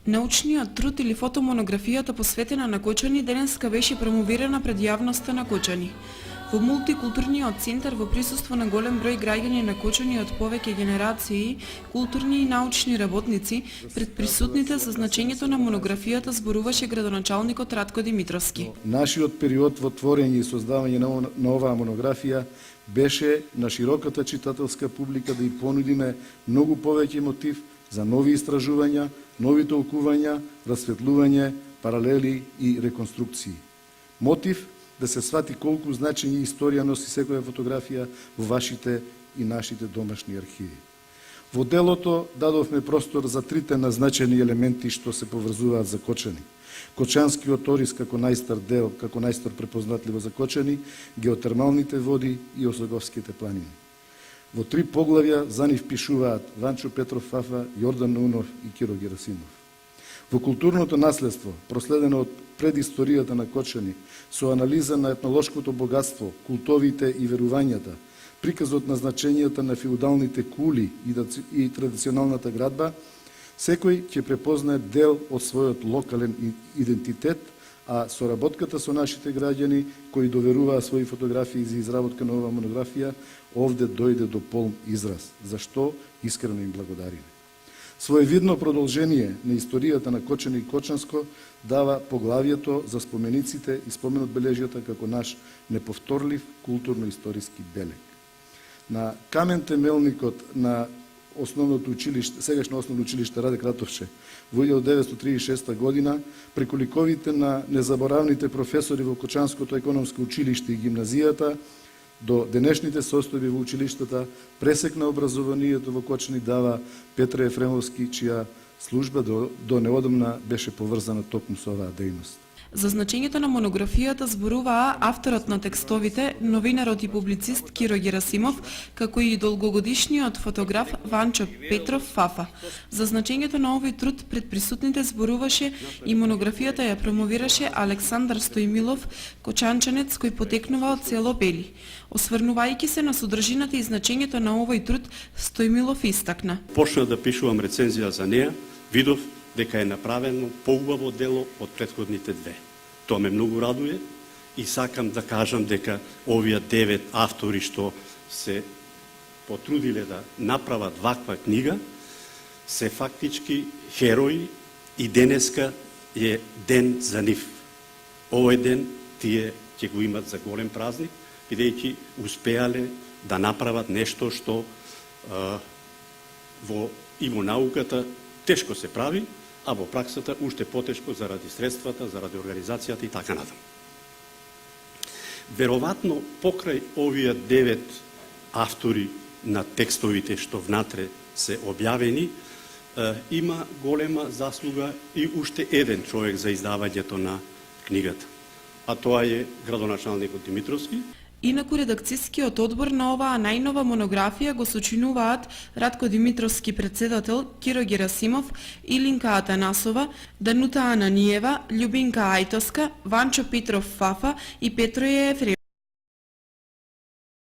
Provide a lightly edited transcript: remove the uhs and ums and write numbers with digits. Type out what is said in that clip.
Научниот труд или фотомонографијата посветена на Кочани денеска беше промовирана пред јавноста на Кочани. Во мултикултурниот центар во присуство на голем број граѓани на Кочани од повеќе генерации, културни и научни работници, пред присутните за значењето на монографијата зборуваше градоначалникот Ратко Димитровски. Нашиот период во творење и создавање на оваа монографија беше на широката читателска публика да ја понудиме многу повеќе мотив за нови истражувања, нови толкувања, расветлување, паралели и реконструкции. Мотив да се свати колку значење и историја носи секоја фотографија во вашите и нашите домашни архиви. Во делото дадовме простор за трите назначени елементи што се поврзуваат за Кочани. Кочанскиот орис како најстар дел, како најстар препознатливо за Кочани, геотермалните води и Осоговските планини. Во три поглавја за нив пишуваат Ванчо Петров Фафа, Јордан Наунов и Киро Герасимов. Во културното наследство, проследено од предисторијата на Кочани, со анализа на етнолошкото богатство, култовите и верувањата, приказот на значењата на феудалните кули и традиционалната градба, секој ќе препознае дел од својот локален идентитет, а соработката со нашите граѓани, кои доверуваа своји фотографии за изработка на оваа монографија, овде дојде до полн израз, за што искрено им благодариме. Своевидно продолжение на историјата на Кочани и Кочанско дава поглавието за спомениците и спомен одбележјата како наш неповторлив културно-историски белег. На камен темелникот на основното училиште, сегашно основно училиште Раде Кратовче во 1936 година, преку ликовите на незаборавните професори во Кочанското економско училиште и гимназијата, до денешните состојби во училиштата, пресек на образованието во Кочани дава Петре Ефремовски, чија служба до неодамна беше поврзана токму со оваа дејност. За значењето на монографијата зборуваа авторот на текстовите, новинарот и публицист Киро Герасимов, како и долгогодишниот фотограф Ванчо Петров Фафа. За значењето на овој труд пред присутните зборуваше и монографијата ја промовираше Александар Стојмилов, кочанчанец кој потекнува од село Бели. Осврнувајќи се на содржината и значењето на овој труд, Стојмилов истакна. Почна да пишувам рецензија за неа, видов дека е направено поубаво дело од претходните две. Тоа ме многу радуе и сакам да кажам дека овие 9 автори што се потрудиле да направат ваква книга, се фактички херои и денеска е ден за нив. Овој ден тие ќе го имат за голем празник, бидејќи успеале да направат нешто што и во науката тешко се прави, а во праксата уште потешко заради средствата, заради организацијата и така натаму. Веројатно покрај овие 9 автори на текстовите што внатре се објавени, има голема заслуга и уште еден човек за издавањето на книгата, а тоа е градоначалникот Димитровски. Инаку редакцијскиот одбор на оваа најнова монографија го сочинуваат Ратко Димитровски председател, Киро Герасимов, Илинка Атанасова, Данута Ананиева, Љубинка Ајтоска, Ванчо Петров Фафа и Петро Ефремовски.